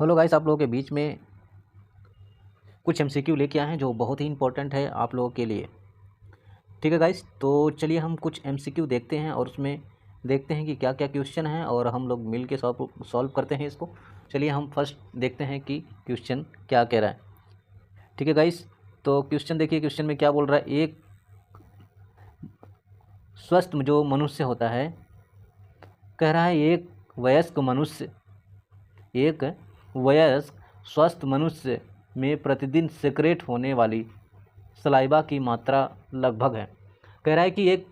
Hello guys, आप लोगों के बीच में कुछ एमसीक्यू लेके आए हैं जो बहुत ही इंपॉर्टेंट है आप लोगों के लिए। ठीक है गाइस, तो चलिए हम कुछ एमसीक्यू देखते हैं और उसमें देखते हैं कि क्या क्या क्वेश्चन हैं और हम लोग मिल के सॉल्व करते हैं इसको। चलिए हम फर्स्ट देखते हैं कि क्वेश्चन क्या कह रहा है। ठीक है गाइस, तो क्वेश्चन देखिए, क्वेश्चन में क्या बोल रहा है। एक स्वस्थ जो मनुष्य होता है, कह रहा है एक वयस्क स्वस्थ मनुष्य में प्रतिदिन सेक्रेट होने वाली सलाइवा की मात्रा लगभग है। कह रहा है कि एक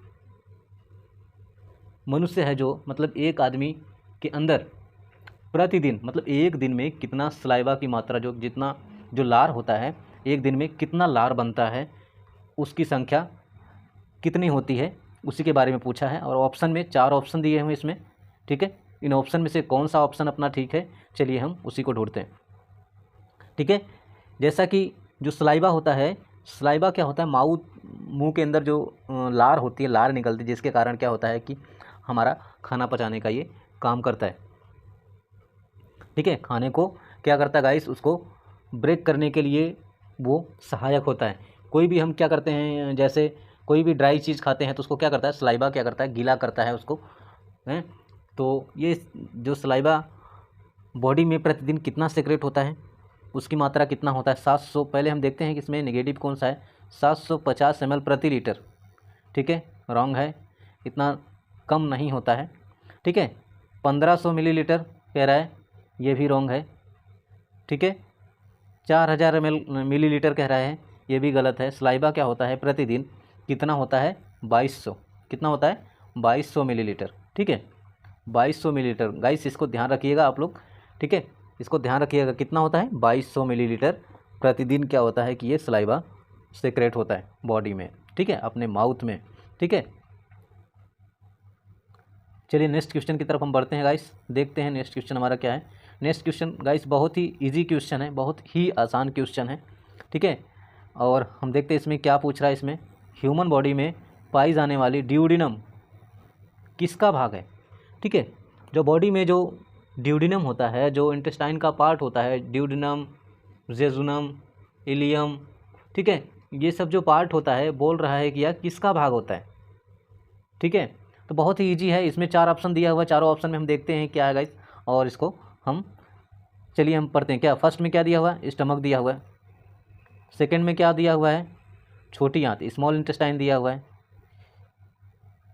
मनुष्य है जो मतलब एक आदमी के अंदर प्रतिदिन मतलब एक दिन में कितना सलाइवा की मात्रा जो लार होता है, एक दिन में कितना लार बनता है, उसकी संख्या कितनी होती है, उसी के बारे में पूछा है। और ऑप्शन में 4 ऑप्शन दिए हुए इसमें। ठीक है, इन ऑप्शन में से कौन सा ऑप्शन अपना ठीक है, चलिए हम उसी को ढूंढते हैं। ठीक है, जैसा कि जो सलाइवा होता है, सलाइवा क्या होता है, मुंह के अंदर जो लार होती है, लार निकलती है, जिसके कारण क्या होता है कि हमारा खाना पचाने का ये काम करता है। ठीक है, खाने को क्या करता है गाइस, उसको ब्रेक करने के लिए वो सहायक होता है। कोई भी हम क्या करते हैं, जैसे कोई भी ड्राई चीज़ खाते हैं तो उसको क्या करता है, सलाइवा क्या करता है, गीला करता है उसको हैं। तो ये जो सलाइवा बॉडी में प्रतिदिन कितना सेक्रेट होता है, उसकी मात्रा कितना होता है, 700। पहले हम देखते हैं कि इसमें नेगेटिव कौन सा है, 750 ml प्रति लीटर। ठीक है, रॉन्ग है, इतना कम नहीं होता है। ठीक है, 1500 मिलीलीटर कह रहा है, ये भी रॉन्ग है। ठीक है, 4000 मिलीलीटर कह रहा है, ये भी गलत है। सलाइवा क्या होता है प्रतिदिन, कितना होता है, 2200। कितना होता है, 2200 मिलीलीटर। ठीक है, 2200 मिलीलीटर। गाइस इसको ध्यान रखिएगा आप लोग। ठीक है, इसको ध्यान रखिएगा, कितना होता है, 2200 मिलीलीटर प्रतिदिन क्या होता है कि ये सलाइवा सेक्रेट होता है बॉडी में। ठीक है, अपने माउथ में। ठीक है, चलिए नेक्स्ट क्वेश्चन की तरफ हम बढ़ते हैं गाइस, देखते हैं नेक्स्ट क्वेश्चन हमारा क्या है। नेक्स्ट क्वेश्चन गाइस बहुत ही इजी क्वेश्चन है, बहुत ही आसान क्वेश्चन है। ठीक है, और हम देखते हैं इसमें क्या पूछ रहा है। इसमें ह्यूमन बॉडी में पाई जाने वाली ड्यूडिनम किसका भाग है। ठीक है, जो बॉडी में जो ड्यूडिनम होता है, जो इंटेस्टाइन का पार्ट होता है, ड्यूडिनम, जेजुनम, इलियम, ठीक है, ये सब जो पार्ट होता है, बोल रहा है कि यार किसका भाग होता है। ठीक है, तो बहुत ही इजी है, इसमें 4 ऑप्शन दिया हुआ है, चारों ऑप्शन में हम देखते हैं क्या है गाइस, और इसको हम चलिए हम पढ़ते हैं। क्या फर्स्ट में क्या दिया हुआ है, स्टमक दिया हुआ है। सेकंड में क्या दिया हुआ है, छोटी आंत, स्मॉल इंटेस्टाइन दिया हुआ है।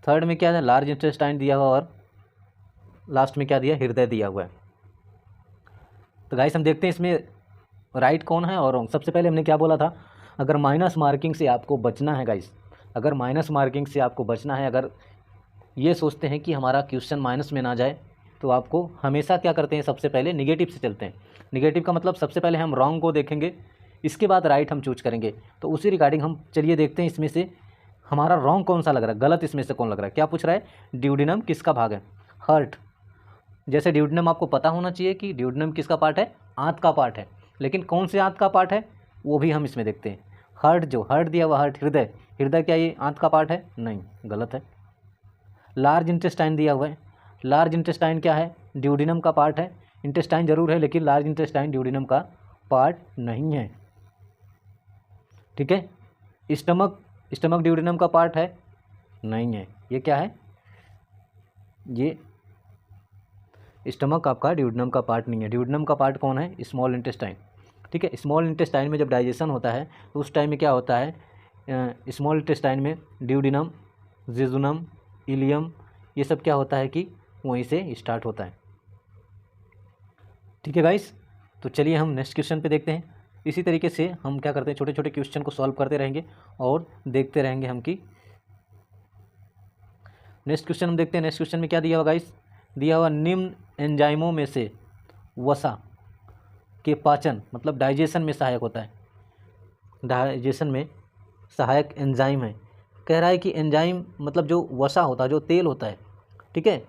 थर्ड में क्या है, लार्ज इंटेस्टाइन दिया हुआ, और लास्ट में क्या दिया, हृदय दिया हुआ है। तो गाइस हम देखते हैं इसमें राइट कौन है और रॉन्ग। सबसे पहले हमने क्या बोला था, अगर माइनस मार्किंग से आपको बचना है गाइस, अगर माइनस मार्किंग से आपको बचना है, अगर ये सोचते हैं कि हमारा क्वेश्चन माइनस में ना जाए, तो आपको हमेशा क्या करते हैं, सबसे पहले निगेटिव से चलते हैं। निगेटिव का मतलब सबसे पहले हम रॉन्ग को देखेंगे, इसके बाद राइट हम चूज करेंगे। तो उसी रिगार्डिंग हम चलिए देखते हैं इसमें से हमारा रॉन्ग कौन सा लग रहा है, गलत इसमें से कौन लग रहा है। क्या पूछ रहा है, ड्यूडिनम किसका भाग है, हार्ट। जैसे ड्यूडिनम आपको पता होना चाहिए कि ड्यूडिनम किसका पार्ट है, आंत का पार्ट है, लेकिन कौन से आंत का पार्ट है वो भी हम इसमें देखते हैं। हार्ट, जो हार्ट दिया हुआ हार्ट, हृदय, हृदय क्या ये आंत का पार्ट है, नहीं, गलत है। लार्ज इंटेस्टाइन दिया हुआ है, लार्ज इंटेस्टाइन क्या है, ड्यूडिनम का पार्ट है। इंटेस्टाइन जरूर है लेकिन लार्ज इंटेस्टाइन ड्यूडिनम का पार्ट नहीं है। ठीक है, स्टमक, स्टमक ड्यूडिनम का पार्ट है, नहीं है। ये क्या है, ये स्टमक आपका ड्यूडिनम का पार्ट नहीं है। ड्यूडिनम का पार्ट कौन है, स्मॉल इंटेस्टाइन। ठीक है, स्मॉल इंटेस्टाइन में जब डाइजेशन होता है तो उस टाइम में क्या होता है, स्मॉल इंटेस्टाइन में ड्यूडिनम, जेजुनम, इलियम, ये सब क्या होता है कि वहीं से स्टार्ट होता है। ठीक है गाइस, तो चलिए हम नेक्स्ट क्वेश्चन पे देखते हैं। इसी तरीके से हम क्या करते हैं, छोटे छोटे क्वेश्चन को सॉल्व करते रहेंगे और देखते रहेंगे हम कि नेक्स्ट क्वेश्चन हम देखते हैं। नेक्स्ट क्वेश्चन में क्या दिया हुआ गाइस, दिया हुआ निम्न एंजाइमों में से वसा के पाचन मतलब डाइजेशन में सहायक होता है, डाइजेशन में सहायक एंजाइम है। कह रहा है कि एंजाइम मतलब जो वसा होता है, जो तेल होता है, ठीक है,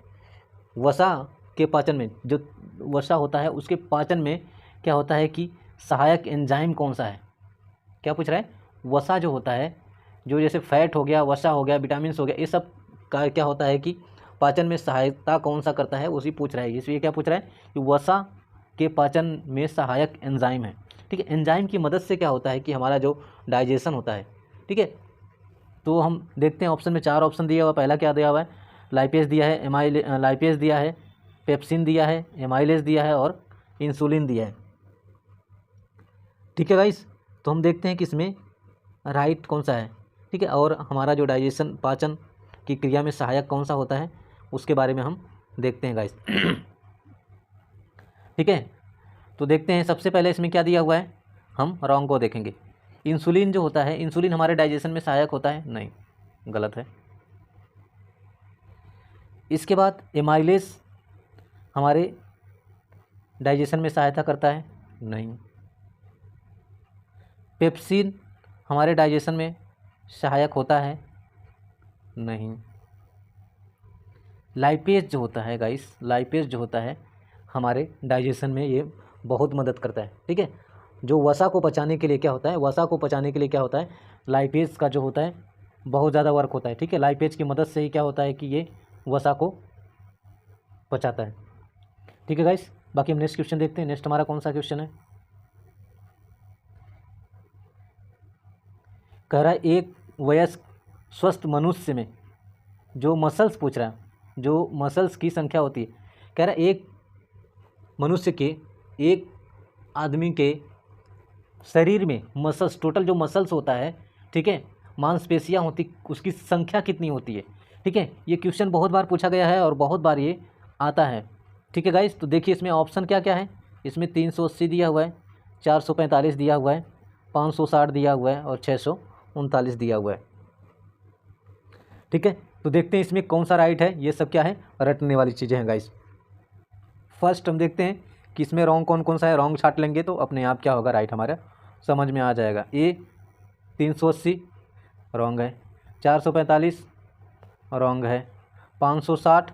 वसा के पाचन में, जो वसा होता है उसके पाचन में क्या होता है कि सहायक एंजाइम कौन सा है। क्या पूछ रहा है, वसा जो होता है, जो जैसे फैट हो गया, वसा हो गया, विटामिन्स हो गया, ये सब का क्या होता है कि पाचन में सहायता कौन सा करता है, उसी पूछ रहा है। इसलिए क्या पूछ रहा है कि वसा के पाचन में सहायक एंजाइम है। ठीक है, एंजाइम की मदद से क्या होता है कि हमारा जो डाइजेशन होता है, ठीक है। तो हम देखते हैं ऑप्शन में 4 ऑप्शन दिया हुआ। पहला क्या दिया हुआ है, लाइपेज दिया है, लाइपेज दिया है, पेप्सिन दिया है, एमाइलेज दिया है और इंसुलिन दिया है। ठीक है गाइस, तो हम देखते हैं कि इसमें राइट कौन सा है। ठीक है, और हमारा जो डाइजेशन पाचन की क्रिया में सहायक कौन सा होता है उसके बारे में हम देखते हैं गाइस। ठीक है, तो देखते हैं सबसे पहले इसमें क्या दिया हुआ है, हम रॉन्ग को देखेंगे। इंसुलिन जो होता है, इंसुलिन हमारे डाइजेशन में सहायक होता है, नहीं, गलत है। इसके बाद एमाइलेज हमारे डाइजेशन में सहायता करता है, नहीं। पेप्सिन हमारे डाइजेशन में सहायक होता है, नहीं। लाइपेज जो होता है गाइस, लाइपेज जो होता है हमारे डाइजेशन में ये बहुत मदद करता है। ठीक है, जो वसा को पचाने के लिए क्या होता है, वसा को पचाने के लिए क्या होता है, लाइपेज का जो होता है बहुत ज़्यादा वर्क होता है। ठीक है, लाइपेज की मदद से ही क्या होता है कि ये वसा को पचाता है। ठीक है गाइस, बाकी हम नेक्स्ट क्वेश्चन देखते हैं। नेक्स्ट हमारा कौन सा क्वेश्चन है, कह रहा है एक वयस्क स्वस्थ मनुष्य में जो मसल्स पूछ रहा है, जो मसल्स की संख्या होती है, कह रहा है एक मनुष्य के, एक आदमी के शरीर में मसल्स, टोटल जो मसल्स होता है, ठीक है, मांसपेशियां होती, उसकी संख्या कितनी होती है। ठीक है, ये क्वेश्चन बहुत बार पूछा गया है और बहुत बार ये आता है। ठीक है गाइस, तो देखिए इसमें ऑप्शन क्या क्या है। इसमें 380 दिया हुआ है, 445 दिया हुआ है, 560 दिया हुआ है और 639 दिया हुआ है। ठीक है, तो देखते हैं इसमें कौन सा राइट है। ये सब क्या है, रटने वाली चीज़ें हैं गाइस। फर्स्ट हम देखते हैं कि इसमें रॉन्ग कौन कौन सा है। रॉन्ग छाट लेंगे तो अपने आप क्या होगा, राइट हमारा समझ में आ जाएगा। ए 380 रॉन्ग है, 445 रॉन्ग है, 560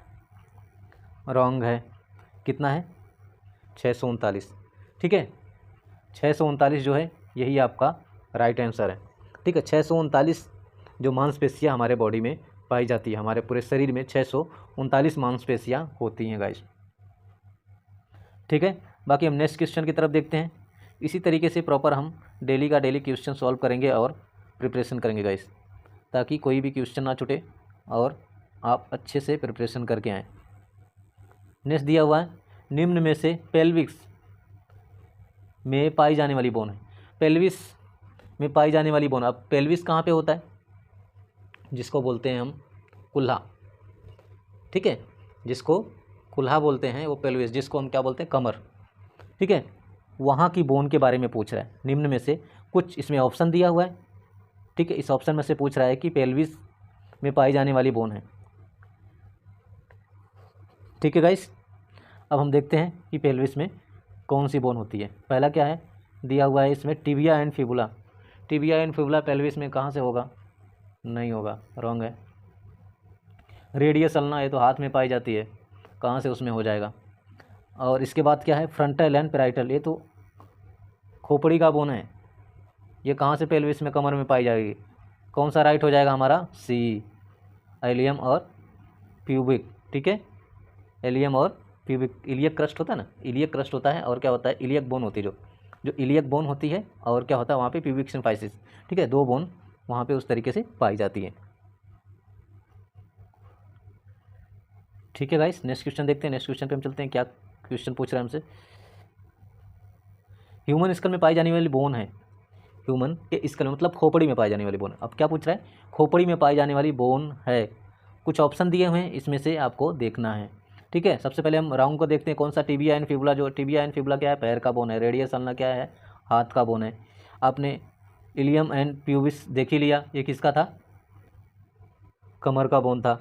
रॉन्ग है, कितना है 639। ठीक है, 639 जो है यही आपका राइट आंसर है। ठीक है, 639 जो मांसपेशियाँ हमारे बॉडी में पाई जाती है, हमारे पूरे शरीर में 639 मांसपेशियाँ होती हैं गाइस। ठीक है, बाकी हम नेक्स्ट क्वेश्चन की तरफ देखते हैं। इसी तरीके से प्रॉपर हम डेली का डेली क्वेश्चन सॉल्व करेंगे और प्रिपरेशन करेंगे गाइस, ताकि कोई भी क्वेश्चन ना छूटे और आप अच्छे से प्रिपरेशन करके आएँ। नेक्स्ट दिया हुआ है, निम्न में से पेल्विक्स में पाई जाने वाली बोन है। पेल्विस में पाई जाने वाली बोन, अब पेल्विस कहाँ पे होता है, जिसको बोलते हैं हम कुल्हा। ठीक है, जिसको कुल्हा बोलते हैं वो पेल्विस, जिसको हम क्या बोलते हैं, कमर। ठीक है, वहाँ की बोन के बारे में पूछ रहा है। निम्न में से कुछ इसमें ऑप्शन दिया हुआ है। ठीक है, इस ऑप्शन में से पूछ रहा है कि पेल्विस में पाई जाने वाली बोन है। ठीक है गाइस, अब हम देखते हैं कि पेल्विस में कौन सी बोन होती है। पहला क्या है दिया हुआ है इसमें, tibia and fibula. Tibia and fibula pelvis में कहाँ से होगा, नहीं होगा, रॉन्ग है। रेडियस अल्ना, ये तो हाथ में पाई जाती है, कहाँ से उसमें हो जाएगा। और इसके बाद क्या है, फ्रंटल एंड पेराइटल, ये तो खोपड़ी का बोन है, ये कहाँ से पेल्विस में, कमर में पाई जाएगी। कौन सा राइट हो जाएगा हमारा, सी, एलियम और प्यूबिक। ठीक है, एलियम और प्यूबिक, इलियक क्रस्ट होता है ना, इलियक क्रस्ट होता है और क्या होता है, इलियक बोन होती है, जो इलियक बोन होती है और क्या होता है वहाँ पे प्यूबिक सिम्फाइसिस। ठीक है, दो बोन वहाँ पे उस तरीके से पाई जाती है। ठीक है गाइस, नेक्स्ट क्वेश्चन देखते हैं। नेक्स्ट क्वेश्चन पे हम चलते हैं, क्या क्वेश्चन पूछ रहा है हमसे। ह्यूमन स्कल में पाई जाने वाली बोन है, ह्यूमन के स्कल में मतलब खोपड़ी में पाई जाने वाली बोन। अब क्या पूछ रहा है, खोपड़ी में पाई जाने वाली बोन है। कुछ ऑप्शन दिए हुए हैं, इसमें से आपको देखना है। ठीक है, सबसे पहले हम राउंड को देखते हैं, कौन सा, टिबिया एंड फिबुला। जो टिबिया एंड फिबुला क्या है, पैर का बोन है। रेडियस अल्ना क्या है, हाथ का बोन है। आपने इलियम एंड प्यूबिस देख ही लिया, ये किसका था, कमर का बोन था।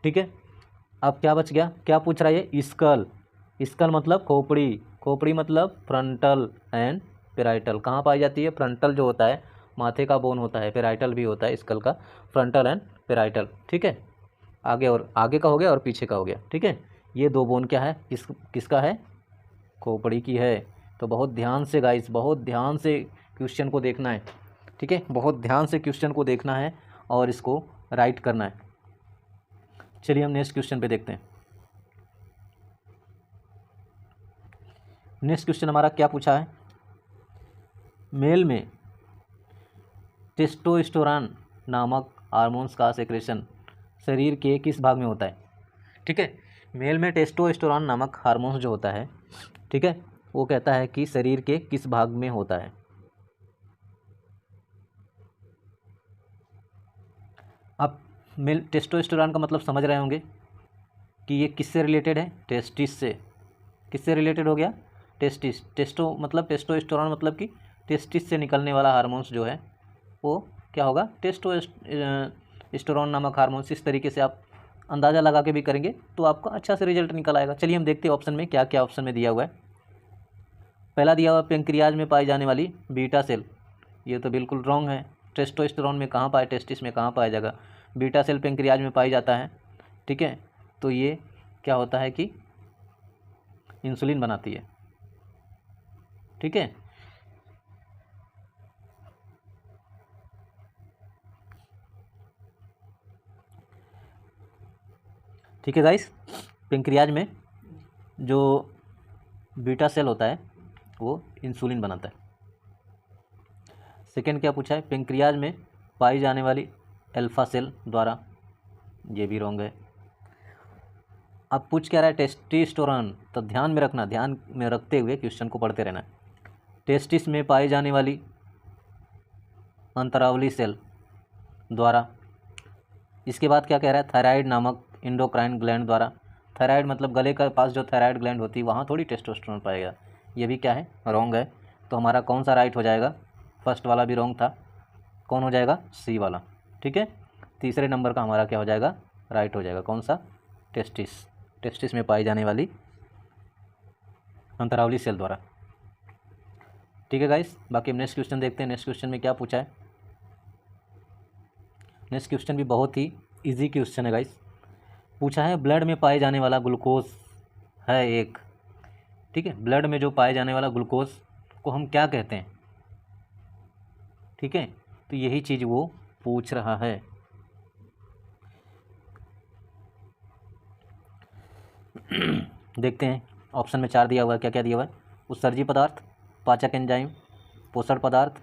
ठीक है, अब क्या बच गया, क्या पूछ रहा है ये, स्कल। स्कल मतलब खोपड़ी, खोपड़ी मतलब फ्रंटल एंड पेराइटल। कहाँ पाई जाती है, फ्रंटल जो होता है माथे का बोन होता है, पेराइटल भी होता है स्कल का, फ्रंटल एंड पेराइटल। ठीक है, आगे और आगे का हो गया और पीछे का हो गया। ठीक है, ये दो बोन क्या है, किसका है, खोपड़ी की है। तो बहुत ध्यान से गाइस, बहुत ध्यान से क्वेश्चन को देखना है। ठीक है, बहुत ध्यान से क्वेश्चन को देखना है और इसको राइट करना है। चलिए हम नेक्स्ट क्वेश्चन पे देखते हैं। नेक्स्ट क्वेश्चन हमारा क्या पूछा है, मेल में टेस्टोस्टेरोन नामक हार्मोन्स का सेक्रेशन शरीर के किस भाग में होता है। ठीक है, मेल में टेस्टोस्टेरोन नामक हार्मोन्स जो होता है, ठीक है, वो कहता है कि शरीर के किस भाग में होता है। आप मेल टेस्टोस्टेरोन का मतलब समझ रहे होंगे कि ये किससे रिलेटेड है, टेस्टिस से। किससे रिलेटेड हो गया, टेस्टिस। टेस्टो मतलब टेस्टोस्टेरोन मतलब कि टेस्टिस से निकलने वाला हार्मोन्स जो है वो क्या होगा, टेस्टोस्टेरोन नामक हार्मोन्स। इस तरीके से आप अंदाज़ा लगा के भी करेंगे तो आपका अच्छा से रिजल्ट निकल आएगा। चलिए हम देखते हैं ऑप्शन में क्या क्या ऑप्शन में दिया हुआ है। पहला दिया हुआ पेंक्रियाज में पाई जाने वाली बीटा सेल, ये तो बिल्कुल रॉन्ग है। टेस्टोस्टेरोन में कहाँ पाए, टेस्टिस में कहाँ पाया जाएगा, बीटा सेल पेंक्रियाज में पाई जाता है। ठीक है, तो ये क्या होता है कि इंसुलिन बनाती है। ठीक है, ठीक है गाइस, पेंक्रियाज में जो बीटा सेल होता है वो इंसुलिन बनाता है। सेकेंड क्या पूछा है, पेंक्रियाज में पाई जाने वाली अल्फा सेल द्वारा, ये भी रॉन्ग है। अब पूछ क्या रहा है, टेस्टोस्टेरोन, तो ध्यान में रखना, ध्यान में रखते हुए क्वेश्चन को पढ़ते रहना। टेस्टिस में पाई जाने वाली अंतरावली सेल द्वारा। इसके बाद क्या कह रहा है, थायराइड नामक एंडोक्राइन ग्लैंड द्वारा। थायराइड मतलब गले के पास जो थायराइड ग्लैंड होती है वहाँ थोड़ी टेस्टोस्टेरोन पाएगा, ये भी क्या है, रॉन्ग है। तो हमारा कौन सा राइट हो जाएगा, फर्स्ट वाला भी रॉन्ग था, कौन हो जाएगा, सी वाला। ठीक है, तीसरे नंबर का हमारा क्या हो जाएगा, राइट हो जाएगा, कौन सा, टेस्टिस। टेस्टिस में पाई जाने वाली अंतरावली सेल द्वारा। ठीक है गाइस, बाकी हम नेक्स्ट क्वेश्चन देखते हैं। नेक्स्ट क्वेश्चन में क्या पूछा है। नेक्स्ट क्वेश्चन भी बहुत ही इजी क्वेश्चन है गाइस। पूछा है ब्लड में पाए जाने वाला ग्लूकोज है एक। ठीक है, ब्लड में जो पाए जाने वाला ग्लूकोज को हम क्या कहते हैं। ठीक है, तो यही चीज़ वो पूछ रहा है। देखते हैं ऑप्शन में 4 दिया हुआ है, क्या क्या दिया हुआ है, उत्सर्जी पदार्थ, पाचक एंजाइम, पोषण पदार्थ,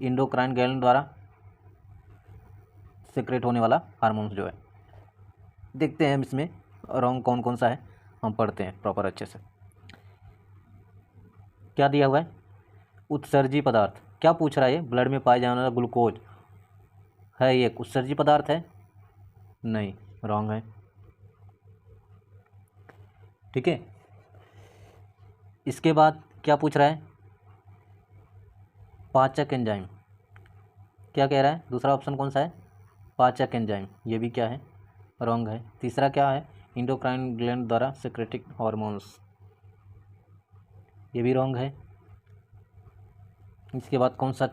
एंडोक्राइन ग्लैंड द्वारा सेक्रेट होने वाला हार्मोन्स जो है। देखते हैं इसमें रॉन्ग कौन कौन सा है, हम पढ़ते हैं प्रॉपर अच्छे से। क्या दिया हुआ है, उत्सर्जी पदार्थ। क्या पूछ रहा है, ब्लड में पाए जाने वाला ग्लूकोज है एक उत्सर्जी पदार्थ है, नहीं, रॉन्ग है। ठीक है, इसके बाद क्या पूछ रहा है, पाचक एंजाइम। क्या कह रहा है, दूसरा ऑप्शन कौन सा है, पाचक एंजाइम, ये भी क्या है, रॉन्ग है। तीसरा क्या है, एंडोक्राइन ग्लैंड द्वारा सेक्रेटिक हार्मोन्स, ये भी रॉन्ग है। इसके बाद कौन सा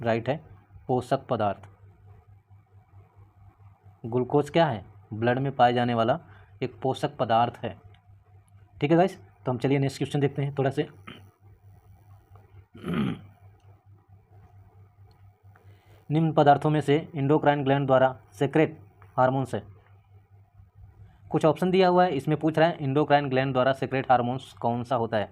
राइट है, पोषक पदार्थ। ग्लूकोज क्या है, ब्लड में पाए जाने वाला एक पोषक पदार्थ है। ठीक है गाइस, तो हम चलिए नेक्स्ट क्वेश्चन देखते हैं थोड़ा से। निम्न पदार्थों में से एंडोक्राइन ग्लैंड द्वारा सेक्रेट हार्मोन्स है। कुछ ऑप्शन दिया हुआ है, इसमें पूछ रहा है एंडोक्राइन ग्लैंड द्वारा सेक्रेट हार्मोन्स कौन सा होता है।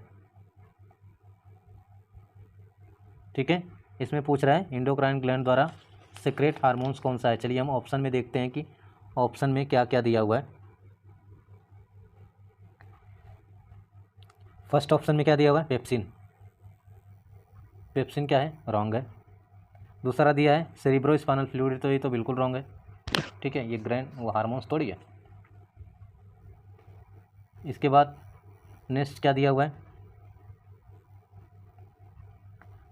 ठीक है, इसमें पूछ रहा है एंडोक्राइन ग्लैंड द्वारा सेक्रेट हार्मोन्स कौन सा है। चलिए हम ऑप्शन में देखते हैं कि ऑप्शन में क्या क्या दिया हुआ है। फर्स्ट ऑप्शन में क्या दिया हुआ है, पेप्सिन। पेप्सिन क्या है, रॉन्ग है। दूसरा दिया है सेरिब्रोस्पाइनल फ्लूइड, तो ये तो बिल्कुल रॉन्ग है। ठीक है, ये ग्रैंड वो हार्मोन्स थोड़ी है। इसके बाद नेक्स्ट क्या दिया हुआ है,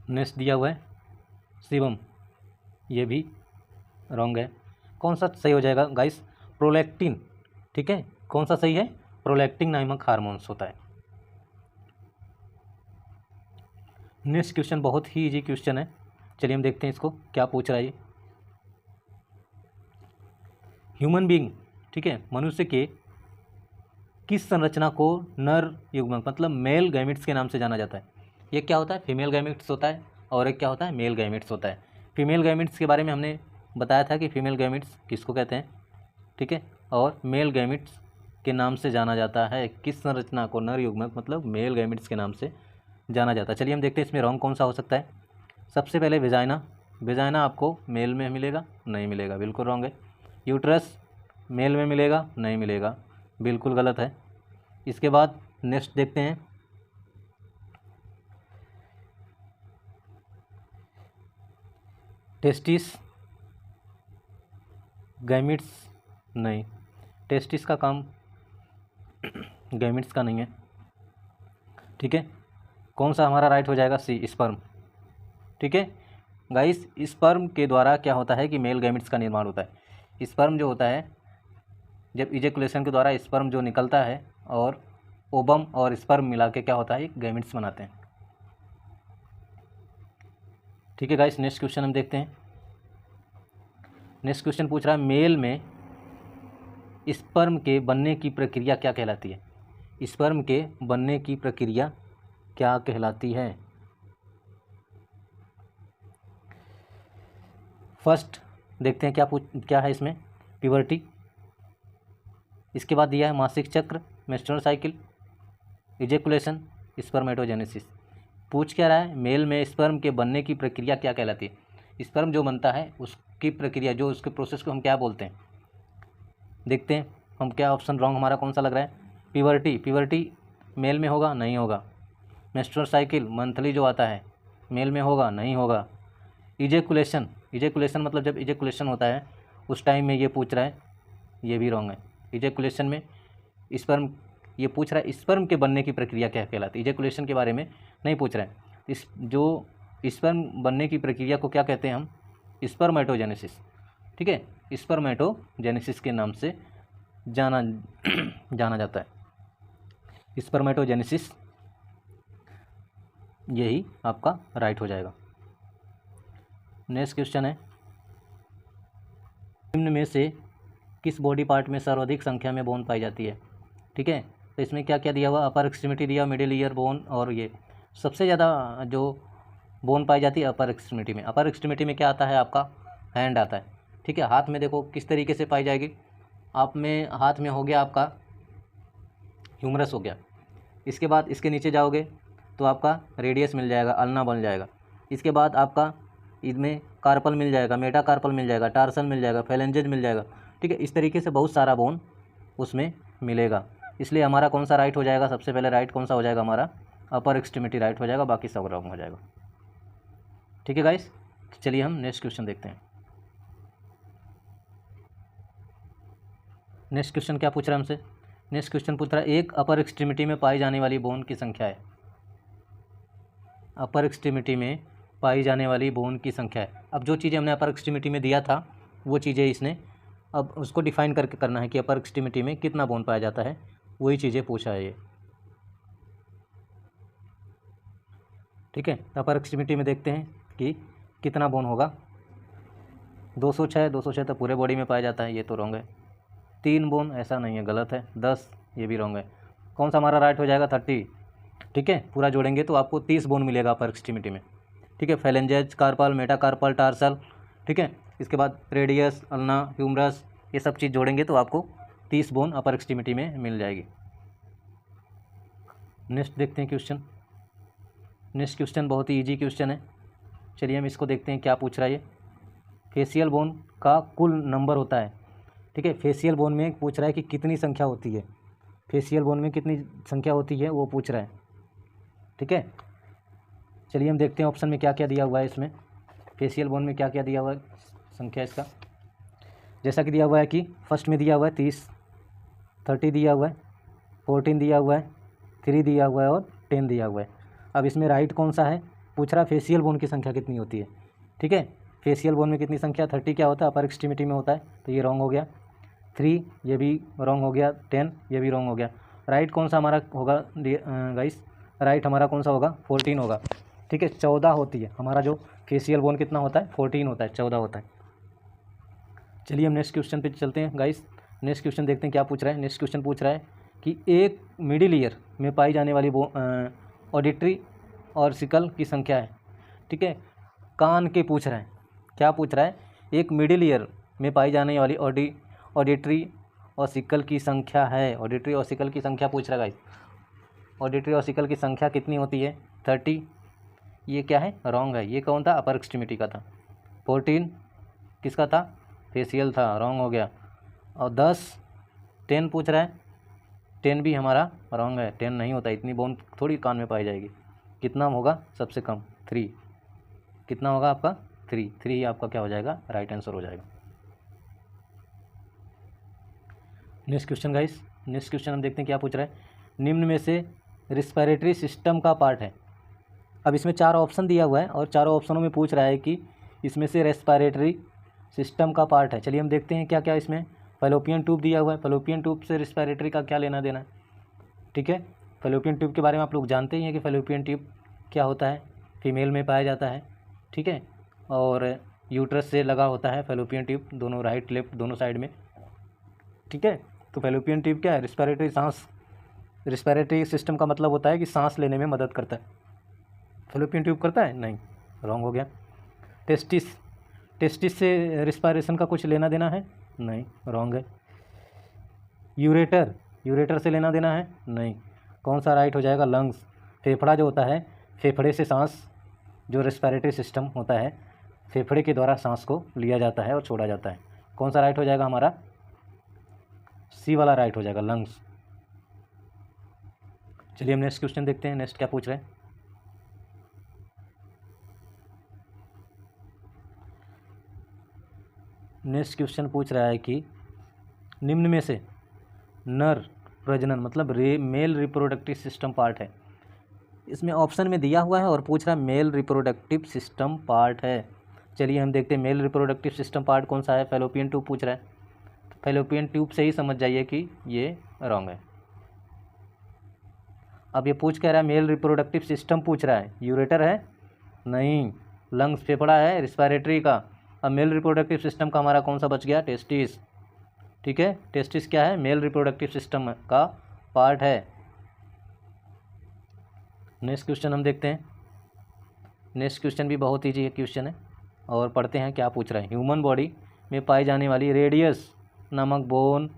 नेक्स्ट दिया हुआ है सीबम, ये भी रॉन्ग है। कौन सा सही हो जाएगा गाइस, प्रोलैक्टिन। ठीक है, कौन सा सही है, प्रोलैक्टिन नामक हार्मोन्स होता है। नेक्स्ट क्वेश्चन बहुत ही इजी क्वेश्चन है, चलिए हम देखते हैं इसको क्या पूछ रहा है ये। ह्यूमन बीइंग, ठीक है, मनुष्य के किस संरचना को नर युग्मक मतलब मेल गैमेट्स के नाम से जाना जाता है। ये क्या होता है, फीमेल गैमेट्स होता है, और एक क्या होता है, मेल गैमेट्स होता है। फीमेल गैमेट्स के बारे में हमने बताया था कि फीमेल गैमेट्स किसको कहते हैं। ठीक है, और मेल गैमेट्स के नाम से जाना जाता है? किस संरचना को नर युग्मक मतलब मेल गैमेट्स के नाम से जाना जाता है? चलिए हम देखते हैं इसमें रॉन्ग कौन सा हो सकता है। सबसे पहले वेजाइना, वेजाइना आपको मेल में मिलेगा? नहीं मिलेगा, बिल्कुल रॉन्ग है। यूट्रस मेल में मिलेगा? नहीं मिलेगा, बिल्कुल गलत है। इसके बाद नेक्स्ट देखते हैं, टेस्टिस गैमिट्स, नहीं, टेस्टिस का काम गैमिट्स का नहीं है। ठीक है, कौन सा हमारा राइट हो जाएगा? सी, स्पर्म। ठीक है गाइस, स्पर्म के द्वारा क्या होता है कि मेल गैमिट्स का निर्माण होता है। स्पर्म जो होता है, जब इजेकुलेशन के द्वारा स्पर्म जो निकलता है और ओबम और स्पर्म मिला के क्या होता है, एक गैमिट्स बनाते हैं। ठीक है गाइस, नेक्स्ट क्वेश्चन हम देखते हैं। नेक्स्ट क्वेश्चन पूछ रहा है मेल में स्पर्म के बनने की प्रक्रिया क्या कहलाती है? स्पर्म के बनने की प्रक्रिया क्या कहलाती है? फर्स्ट देखते हैं क्या है इसमें, प्यूबर्टी। इसके बाद दिया है मासिक चक्र, मेंस्ट्रुअल साइकिल, इजेकुलेशन, स्पर्मेटोजेनेसिस। पूछ क्या रहा है, मेल में स्पर्म के बनने की प्रक्रिया क्या कहलाती है? स्पर्म जो बनता है उसकी प्रक्रिया, जो उसके प्रोसेस को हम क्या बोलते हैं, देखते हैं हम क्या ऑप्शन रॉन्ग हमारा कौन सा लग रहा है। प्यूबर्टी, प्यूबर्टी मेल में होगा? नहीं होगा। मेंस्ट्रुअल साइकिल मंथली जो आता है मेल में होगा? नहीं होगा। इजेकुलेशन, इजेकुलेशन मतलब जब इजेकुलेशन होता है उस टाइम में ये पूछ रहा है, ये भी रॉन्ग है। इजेकुलेशन में स्पर्म, ये पूछ रहा है स्पर्म के बनने की प्रक्रिया क्या कहलाती है, इजेकुलेशन के बारे में नहीं पूछ रहा है। इस जो स्पर्म बनने की प्रक्रिया को क्या कहते हैं हम, स्पर्मेटोजेनेसिस। ठीक है, स्पर्मेटोजेनेसिस के नाम से जाना जाता है। स्पर्मेटोजेनेसिस, यही आपका राइट हो जाएगा। नेक्स्ट क्वेश्चन है, निम्न में से किस बॉडी पार्ट में सर्वाधिक संख्या में बोन पाई जाती है? ठीक है, तो इसमें क्या क्या दिया हुआ, अपर एक्सट्रीमिटी दिया, मिडिल ईयर बोन, और ये सबसे ज़्यादा जो बोन पाई जाती है अपर एक्सट्रीमिटी में। अपर एक्सट्रीमिटी में क्या आता है आपका, हैंड आता है। ठीक है, हाथ में देखो किस तरीके से पाई जाएगी, आप में हाथ में हो गया आपका ह्यूमरस हो गया। इसके बाद इसके नीचे जाओगे तो आपका रेडियस मिल जाएगा, अल्ना बन जाएगा। इसके बाद आपका इसमें कार्पल मिल जाएगा, मेटा कार्पल मिल जाएगा, टार्सल मिल जाएगा, फेलेंजेज मिल जाएगा। ठीक है, इस तरीके से बहुत सारा बोन उसमें मिलेगा। इसलिए हमारा कौन सा राइट हो जाएगा, सबसे पहले राइट कौन सा हो जाएगा हमारा, अपर एक्सट्रीमिटी राइट हो जाएगा, बाकी सब रॉन्ग हो जाएगा। ठीक है गाइस, चलिए हम नेक्स्ट क्वेश्चन देखते हैं। नेक्स्ट क्वेश्चन क्या पूछ रहा है हमसे, नेक्स्ट क्वेश्चन पूछ रहा है एक अपर एक्सट्रीमिटी में पाई जाने वाली बोन की संख्या है। अपर एक्सट्रीमिटी में पाई जाने वाली बोन की संख्या है। अब जो चीज़ें हमने अपर एक्सट्रीमिटी में दिया था वो चीज़ें इसने अब उसको डिफाइन करके करना है कि अपर एक्सट्रीमिटी में कितना बोन पाया जाता है, वही चीज़ें पूछा है ये। ठीक है, अपर एक्सट्रीमिटी में देखते हैं कि कितना बोन होगा। 206, 206 तो पूरे बॉडी में पाया जाता है, ये तो रॉन्ग है। 3 बोन, ऐसा नहीं है, गलत है। 10, ये भी रॉन्ग है। कौन सा हमारा राइट हो जाएगा, 30। ठीक है, पूरा जोड़ेंगे तो आपको 30 बोन मिलेगा अपर एक्सट्रीमिटी में। ठीक है, फेलेंजेज, कार्पल, मेटाकार्पल, टार्सल। ठीक है, इसके बाद रेडियस, अल्ना, ह्यूमरस, ये सब चीज़ जोड़ेंगे तो आपको 30 बोन अपर एक्सट्रीमिटी में मिल जाएगी। नेक्स्ट देखते हैं क्वेश्चन। नेक्स्ट क्वेश्चन बहुत ही ईजी क्वेश्चन है, चलिए हम इसको देखते हैं क्या पूछ रहा है ये। फेशियल बोन का कुल नंबर होता है। ठीक है, फेशियल बोन में पूछ रहा है कि कितनी संख्या होती है, फेशियल बोन में कितनी संख्या होती है वो पूछ रहा है। ठीक है, चलिए हम देखते हैं ऑप्शन में क्या क्या दिया हुआ है इसमें, फेशियल बोन में क्या क्या दिया हुआ है संख्या इसका। जैसा कि दिया हुआ है कि फर्स्ट में दिया हुआ है 30, 30 दिया हुआ है, 14 दिया हुआ है, 3 दिया हुआ है और 10 दिया हुआ है। अब इसमें राइट कौन सा है, पूछ रहा है फेशियल बोन की संख्या कितनी होती है। ठीक है, फेशियल बोन में कितनी संख्या, 30 क्या होता है, अपर एक्सट्रीमिटी में होता है, तो ये रॉन्ग हो गया। 3 ये भी रॉन्ग हो गया, 10 ये भी रॉन्ग हो गया। राइट कौन सा हमारा होगा गाइस, राइट हमारा कौन सा होगा, 14 होगा। ठीक है, 14 होती है हमारा जो फेशियल बोन कितना होता है, 14 होता है, 14 होता है। चलिए हम नेक्स्ट क्वेश्चन पे चलते हैं गाइस। नेक्स्ट क्वेश्चन देखते हैं क्या पूछ रहा है। नेक्स्ट क्वेश्चन पूछ रहा है कि एक मिडिल ईयर में पाई जाने वाली ऑडिटरी और सिकल की संख्या है। ठीक है, कान के पूछ रहे हैं, क्या पूछ रहा है, एक मिडिल ईयर में पाई जाने वाली ऑडिटरी ऑसिकल की संख्या है, ऑडिटरी ऑसिकल की संख्या पूछ रहा है गाइस। ऑडिटरी ऑसिकल की संख्या कितनी होती है? 30। ये क्या है? रॉन्ग है। ये कौन था? अपर एक्सट्रीमिटी का था। 14 किसका था? फेशियल था, रॉन्ग हो गया। और 10 पूछ रहा है, 10 भी हमारा रॉन्ग है। 10 नहीं होता, इतनी बोन थोड़ी कान में पाई जाएगी। कितना होगा सबसे कम? 3। कितना होगा आपका? 3 ही आपका क्या हो जाएगा? राइट आंसर हो जाएगा। Next question guys, next question हम देखते हैं क्या पूछ रहा है। निम्न में से रिस्पिरेटरी सिस्टम का पार्ट है। अब इसमें 4 ऑप्शन दिया हुआ है और चारों ऑप्शनों में पूछ रहा है कि इसमें से रेस्पिरेटरी सिस्टम का पार्ट है। चलिए हम देखते हैं क्या क्या इसमें। फैलोपियन ट्यूब दिया हुआ है, फैलोपियन ट्यूब से रेस्पिरेटरी का क्या लेना देना है? ठीक है, फैलोपियन ट्यूब के बारे में आप लोग जानते ही हैं कि फैलोपियन ट्यूब क्या होता है, फीमेल में पाया जाता है। ठीक है, और यूट्रस से लगा होता है फैलोपियन ट्यूब, दोनों राइट लेफ्ट दोनों साइड में। ठीक है, तो फैलोपियन ट्यूब क्या है? रिस्पिरेटरी सांस, रिस्पिरेटरी सिस्टम का मतलब होता है कि सांस लेने में मदद करता है। फैलोपियन ट्यूब करता है? नहीं, रॉन्ग हो गया। टेस्टिस, टेस्टिस से रिस्पायरेशन का कुछ लेना देना है? नहीं, रॉन्ग है। यूरेटर, यूरेटर से लेना देना है? नहीं। कौन सा राइट हो जाएगा? लंग्स, फेफड़ा जो होता है, फेफड़े से सांस, जो रेस्पिरेटरी सिस्टम होता है, फेफड़े के द्वारा सांस को लिया जाता है और छोड़ा जाता है। कौन सा राइट हो जाएगा हमारा? सी वाला राइट हो जाएगा, लंग्स। चलिए हम नेक्स्ट क्वेश्चन देखते हैं, नेक्स्ट क्या पूछ रहे हैं। नेक्स्ट क्वेश्चन पूछ रहा है कि निम्न में से नर प्रजनन मतलब मेल रिप्रोडक्टिव सिस्टम पार्ट है। इसमें ऑप्शन में दिया हुआ है और पूछ रहा है मेल रिप्रोडक्टिव सिस्टम पार्ट है। चलिए हम देखते हैं मेल रिप्रोडक्टिव सिस्टम पार्ट कौन सा है। फैलोपियन ट्यूब पूछ रहा है, फैलोपियन ट्यूब से ही समझ जाइए कि ये रॉन्ग है। अब ये पूछ कह रहा है मेल रिप्रोडक्टिव सिस्टम पूछ रहा है, यूरेटर है? नहीं। लंग्स फेफड़ा है रिस्पिरेटरी का। अब मेल रिप्रोडक्टिव सिस्टम का हमारा कौन सा बच गया? टेस्टिस। ठीक है, टेस्टिस क्या है? मेल रिप्रोडक्टिव सिस्टम का पार्ट है। नेक्स्ट क्वेश्चन हम देखते हैं। नेक्स्ट क्वेश्चन भी बहुत ईजी क्वेश्चन है और पढ़ते हैं क्या पूछ रहा है। ह्यूमन बॉडी में पाई जाने वाली रेडियस नामक बोन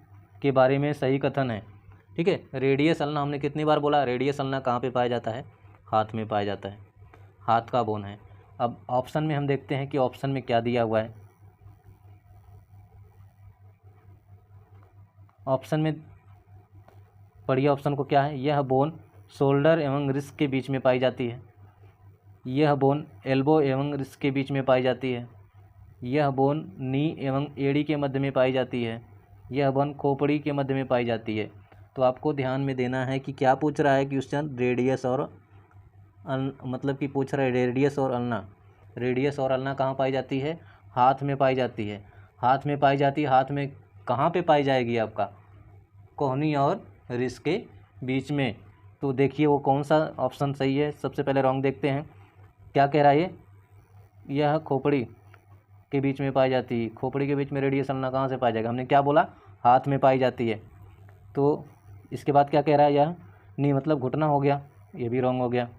के बारे में सही कथन है। ठीक है, रेडियस अल्ना हमने कितनी बार बोला? रेडियस अल्ना कहाँ पे पाया जाता है? हाथ में पाया जाता है, हाथ का बोन है। अब ऑप्शन में हम देखते हैं कि ऑप्शन में क्या दिया हुआ है। ऑप्शन में पढ़िए ऑप्शन को क्या है। यह बोन शोल्डर एवं रिस्ट के बीच में पाई जाती है। यह बोन एल्बो एवं रिस्ट के बीच में पाई जाती है। यह बोन नी एवं एड़ी के मध्य में पाई जाती है। यह बोन खोपड़ी के मध्य में पाई जाती है। तो आपको ध्यान में देना है कि क्या पूछ रहा है क्वेश्चन, रेडियस और मतलब कि पूछ रहा है रेडियस और अल्ना। रेडियस और अल्ना कहाँ पाई जाती है? हाथ में पाई जाती है। हाथ में पाई जाती है, हाथ में कहाँ पे पाई जाएगी? आपका कोहनी और रिस्ट के बीच में। तो देखिए वो कौन सा ऑप्शन सही है। सबसे पहले रॉन्ग देखते हैं, क्या कह रहा है ये? यह खोपड़ी के बीच में पाई जाती है। खोपड़ी के बीच में रेडियस अल्ना कहाँ से पाया जाएगा? हमने क्या बोला? हाथ में पाई जाती है। तो इसके बाद क्या कह रहा है? यह नी मतलब घुटना हो गया, ये भी रॉन्ग हो गया।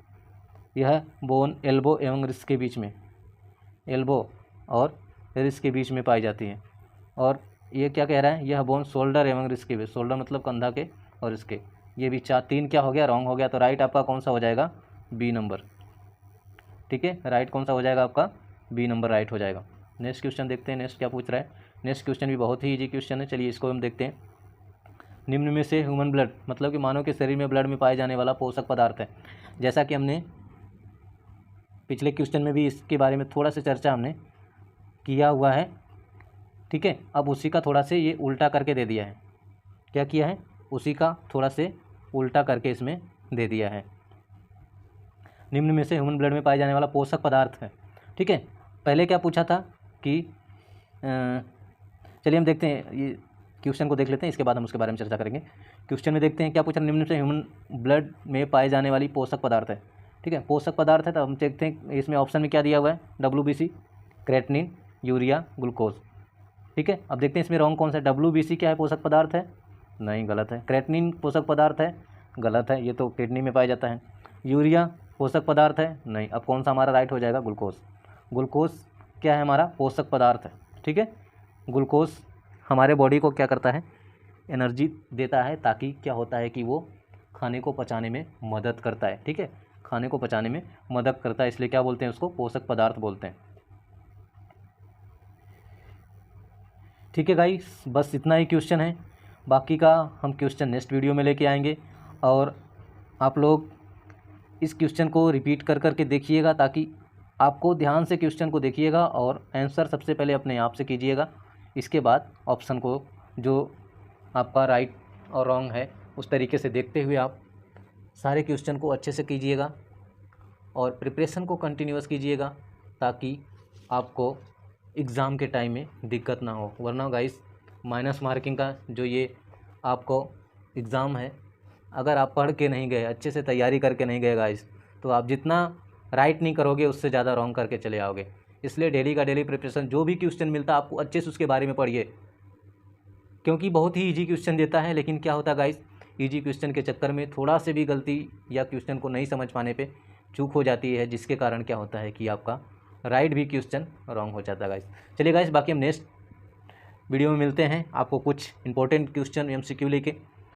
यह बोन एल्बो एवं रिस्ट के बीच में, एल्बो और रिस्ट के बीच में पाई जाती है। और ये क्या कह रहा है? यह बोन शोल्डर एवं रिस्ट के बीच, शोल्डर मतलब कंधा के और इसके, ये भी 3 क्या हो गया? रॉन्ग हो गया। तो राइट आपका कौन सा हो जाएगा? B number. ठीक है, राइट कौन सा हो जाएगा आपका? बी नंबर राइट हो जाएगा। नेक्स्ट क्वेश्चन देखते हैं, नेक्स्ट क्या पूछ रहा है। नेक्स्ट क्वेश्चन भी बहुत ही ईजी क्वेश्चन है, चलिए इसको हम देखते हैं। निम्न में से ह्यूमन ब्लड मतलब कि मानव के शरीर में ब्लड में पाए जाने वाला पोषक पदार्थ है। जैसा कि हमने पिछले क्वेश्चन में भी इसके बारे में थोड़ा सा चर्चा हमने किया हुआ है। ठीक है, अब उसी का थोड़ा से ये उल्टा करके दे दिया है। क्या किया है? उसी का थोड़ा से उल्टा करके इसमें दे दिया है। निम्न में से ह्यूमन ब्लड में पाए जाने वाला पोषक पदार्थ है। ठीक है, पहले क्या पूछा था कि चलिए हम देखते हैं, ये क्वेश्चन को देख लेते हैं, इसके बाद हम उसके बारे में चर्चा करेंगे। क्वेश्चन में देखते हैं क्या पूछा। निम्न से ह्यूमन ब्लड में पाए जाने वाली पोषक पदार्थ है। ठीक है, पोषक पदार्थ है तो हम देखते हैं इसमें ऑप्शन में क्या दिया हुआ है। WBC, creatinine, urea, glucose. ठीक है, अब देखते हैं इसमें रॉन्ग कौन सा है। WBC क्या है? पोषक पदार्थ है? नहीं, गलत है। क्रेटिनिन पोषक पदार्थ है? गलत है, ये तो किडनी में पाया जाता है। यूरिया पोषक पदार्थ है? नहीं। अब कौन सा हमारा राइट हो जाएगा? ग्लूकोज। ग्लूकोज क्या है? हमारा पोषक पदार्थ है। ठीक है, ग्लूकोज हमारे बॉडी को क्या करता है? एनर्जी देता है, ताकि क्या होता है कि वो खाने को पचाने में मदद करता है। ठीक है, खाने को पचाने में मदद करता है, इसलिए क्या बोलते हैं उसको, पोषक पदार्थ बोलते हैं। ठीक है गाइस, बस इतना ही क्वेश्चन है, बाकी का हम क्वेश्चन नेक्स्ट वीडियो में लेके आएंगे। और आप लोग इस क्वेश्चन को रिपीट कर कर के देखिएगा, ताकि आपको ध्यान से क्वेश्चन को देखिएगा और आंसर सबसे पहले अपने आप से कीजिएगा। इसके बाद ऑप्शन को जो आपका राइट और रॉन्ग है उस तरीके से देखते हुए आप सारे क्वेश्चन को अच्छे से कीजिएगा और प्रिपरेशन को कंटिन्यूअस कीजिएगा, ताकि आपको एग्ज़ाम के टाइम में दिक्कत ना हो। वरना गाइस माइनस मार्किंग का जो ये आपको एग्ज़ाम है, अगर आप पढ़ के नहीं गए, अच्छे से तैयारी करके नहीं गए गाइस, तो आप जितना राइट नहीं करोगे उससे ज़्यादा रॉन्ग करके चले आओगे। इसलिए डेली का डेली प्रिपरेशन, जो भी क्वेश्चन मिलता है आपको अच्छे से उसके बारे में पढ़िए, क्योंकि बहुत ही ईजी क्वेश्चन देता है। लेकिन क्या होता है गाइस, ईजी क्वेश्चन के चक्कर में थोड़ा से भी गलती या क्वेश्चन को नहीं समझ पाने पे चूक हो जाती है, जिसके कारण क्या होता है कि आपका राइट भी क्वेश्चन रॉन्ग हो जाता है गाइस। चलिए गाइस, बाकी हम नेक्स्ट वीडियो में मिलते हैं आपको कुछ इंपॉर्टेंट क्वेश्चन MCQ लेके।